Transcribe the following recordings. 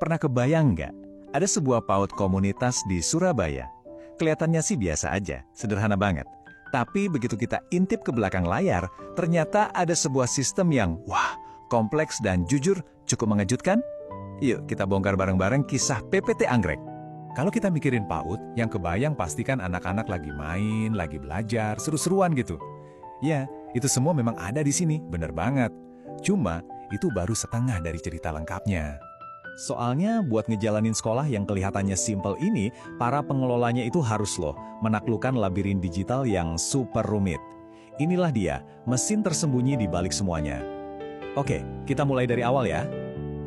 Pernah kebayang nggak? Ada sebuah PAUD komunitas di Surabaya. Kelihatannya sih biasa aja, sederhana banget. Tapi begitu kita intip ke belakang layar, ternyata ada sebuah sistem yang, wah, kompleks dan jujur cukup mengejutkan. Yuk kita bongkar bareng-bareng kisah PPT Anggrek. Kalau kita mikirin PAUD, yang kebayang pastikan anak-anak lagi main, lagi belajar, seru-seruan gitu. Ya, itu semua memang ada di sini, bener banget. Cuma, itu baru setengah dari cerita lengkapnya. Soalnya buat ngejalanin sekolah yang kelihatannya simple ini, para pengelolanya itu harus loh menaklukkan labirin digital yang super rumit. Inilah dia, mesin tersembunyi di balik semuanya. Oke, kita mulai dari awal ya.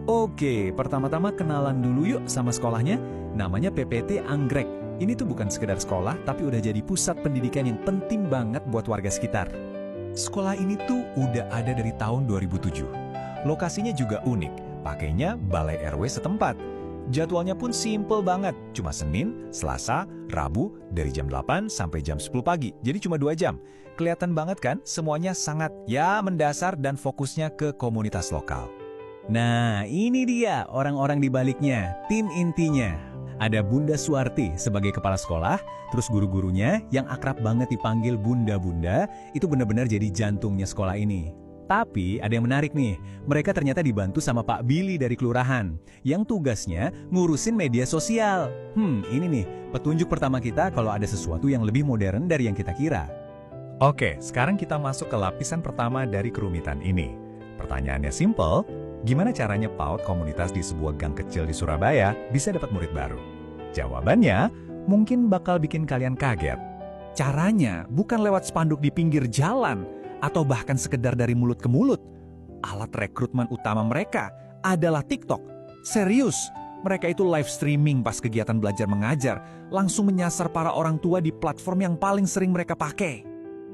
Oke, pertama-tama kenalan dulu yuk sama sekolahnya. Namanya PPT Anggrek. Ini tuh bukan sekedar sekolah, tapi udah jadi pusat pendidikan yang penting banget buat warga sekitar. Sekolah ini tuh udah ada dari tahun 2007. Lokasinya juga unik, pakainya balai RW setempat. Jadwalnya pun simple banget, cuma Senin, Selasa, Rabu dari jam 8 sampai jam 10 pagi. Jadi cuma 2 jam. Kelihatan banget kan, semuanya sangat mendasar dan fokusnya ke komunitas lokal. Nah, ini dia orang-orang di baliknya, tim intinya. Ada Bunda Suarti sebagai kepala sekolah, terus guru-gurunya yang akrab banget dipanggil Bunda-Bunda, itu benar-benar jadi jantungnya sekolah ini. Tapi ada yang menarik nih, mereka ternyata dibantu sama Pak Billy dari kelurahan, yang tugasnya ngurusin media sosial. Ini nih, petunjuk pertama kita kalau ada sesuatu yang lebih modern dari yang kita kira. Oke, sekarang kita masuk ke lapisan pertama dari kerumitan ini. Pertanyaannya simple, gimana caranya PAUD komunitas di sebuah gang kecil di Surabaya bisa dapat murid baru? Jawabannya mungkin bakal bikin kalian kaget. Caranya bukan lewat spanduk di pinggir jalan, atau bahkan sekedar dari mulut ke mulut. Alat rekrutmen utama mereka adalah TikTok. Serius, mereka itu live streaming pas kegiatan belajar mengajar, langsung menyasar para orang tua di platform yang paling sering mereka pakai.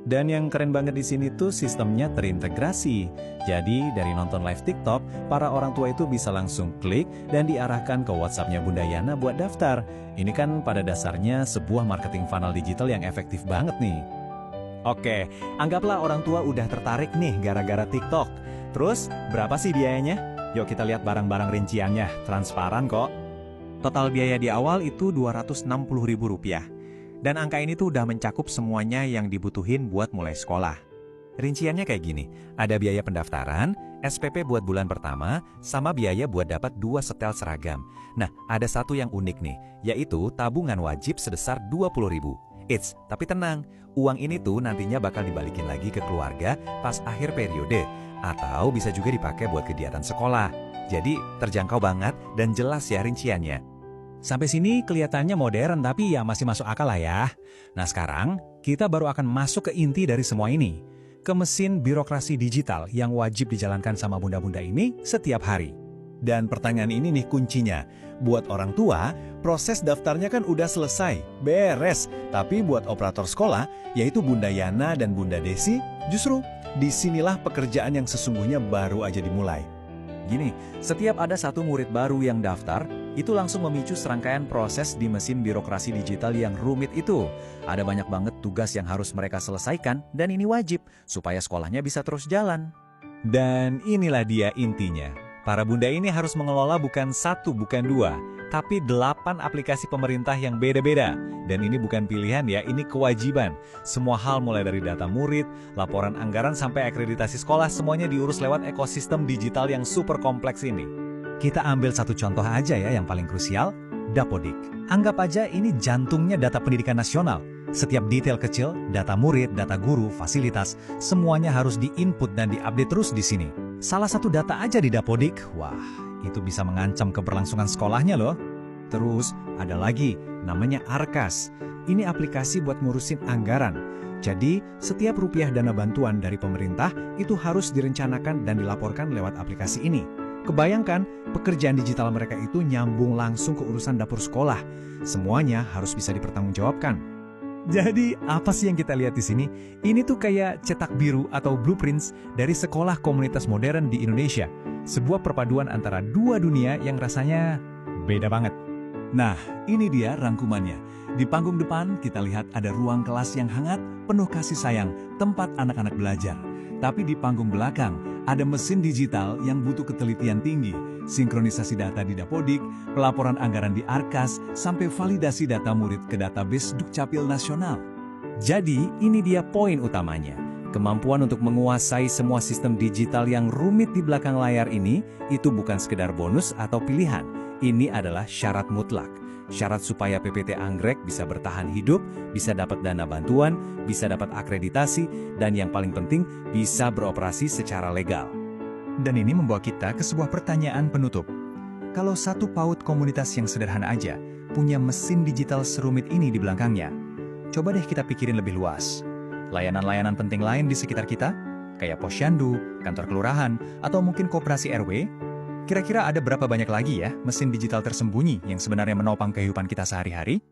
Dan yang keren banget di sini tuh sistemnya terintegrasi. Jadi dari nonton live TikTok, para orang tua itu bisa langsung klik dan diarahkan ke WhatsApp-nya Bunda Yana buat daftar. Ini kan pada dasarnya sebuah marketing funnel digital yang efektif banget nih. Oke, anggaplah orang tua udah tertarik nih gara-gara TikTok. Terus, berapa sih biayanya? Yuk kita lihat barang-barang rinciannya, transparan kok. Total biaya di awal itu Rp260.000. Dan angka ini tuh udah mencakup semuanya yang dibutuhin buat mulai sekolah. Rinciannya kayak gini, ada biaya pendaftaran, SPP buat bulan pertama, sama biaya buat dapat 2 setel seragam. Nah, ada satu yang unik nih, yaitu tabungan wajib sebesar Rp20.000. Tapi tenang, uang ini tuh nantinya bakal dibalikin lagi ke keluarga pas akhir periode, atau bisa juga dipakai buat kegiatan sekolah. Jadi terjangkau banget dan jelas ya rinciannya. Sampai sini kelihatannya modern tapi ya masih masuk akal lah ya. Nah sekarang kita baru akan masuk ke inti dari semua ini. Ke mesin birokrasi digital yang wajib dijalankan sama bunda-bunda ini setiap hari. Dan pertanyaan ini nih kuncinya. Buat orang tua, proses daftarnya kan udah selesai, beres. Tapi buat operator sekolah, yaitu Bunda Yana dan Bunda Desi, justru disinilah pekerjaan yang sesungguhnya baru aja dimulai. Gini, setiap ada satu murid baru yang daftar, itu langsung memicu serangkaian proses di mesin birokrasi digital yang rumit itu. Ada banyak banget tugas yang harus mereka selesaikan, dan ini wajib, supaya sekolahnya bisa terus jalan. Dan inilah dia intinya. Para bunda ini harus mengelola bukan 1, bukan 2, tapi 8 aplikasi pemerintah yang beda-beda. Dan ini bukan pilihan ya, ini kewajiban. Semua hal mulai dari data murid, laporan anggaran sampai akreditasi sekolah, semuanya diurus lewat ekosistem digital yang super kompleks ini. Kita ambil satu contoh aja ya yang paling krusial, Dapodik. Anggap aja ini jantungnya data pendidikan nasional. Setiap detail kecil, data murid, data guru, fasilitas, semuanya harus diinput dan diupdate terus di sini. Salah satu data aja di Dapodik, wah, itu bisa mengancam keberlangsungan sekolahnya loh. Terus, ada lagi, namanya Arkas. Ini aplikasi buat ngurusin anggaran. Jadi, setiap rupiah dana bantuan dari pemerintah itu harus direncanakan dan dilaporkan lewat aplikasi ini. Kebayangkan, pekerjaan digital mereka itu nyambung langsung ke urusan dapur sekolah. Semuanya harus bisa dipertanggungjawabkan. Jadi, apa sih yang kita lihat di sini? Ini tuh kayak cetak biru atau blueprints dari sekolah komunitas modern di Indonesia. Sebuah perpaduan antara dua dunia yang rasanya beda banget. Nah, ini dia rangkumannya. Di panggung depan, kita lihat ada ruang kelas yang hangat, penuh kasih sayang, tempat anak-anak belajar. Tapi di panggung belakang, ada mesin digital yang butuh ketelitian tinggi. sinkronisasi data di Dapodik, pelaporan anggaran di Arkas, sampai validasi data murid ke database Dukcapil Nasional. Jadi, ini dia poin utamanya. Kemampuan untuk menguasai semua sistem digital yang rumit di belakang layar ini, itu bukan sekedar bonus atau pilihan. Ini adalah syarat mutlak. Syarat supaya PPT Anggrek bisa bertahan hidup, bisa dapat dana bantuan, bisa dapat akreditasi, dan yang paling penting, bisa beroperasi secara legal. Dan ini membawa kita ke sebuah pertanyaan penutup. Kalau satu PAUD komunitas yang sederhana aja, punya mesin digital serumit ini di belakangnya, coba deh kita pikirin lebih luas. Layanan-layanan penting lain di sekitar kita, kayak posyandu, kantor kelurahan, atau mungkin koperasi RW, kira-kira ada berapa banyak lagi ya mesin digital tersembunyi yang sebenarnya menopang kehidupan kita sehari-hari?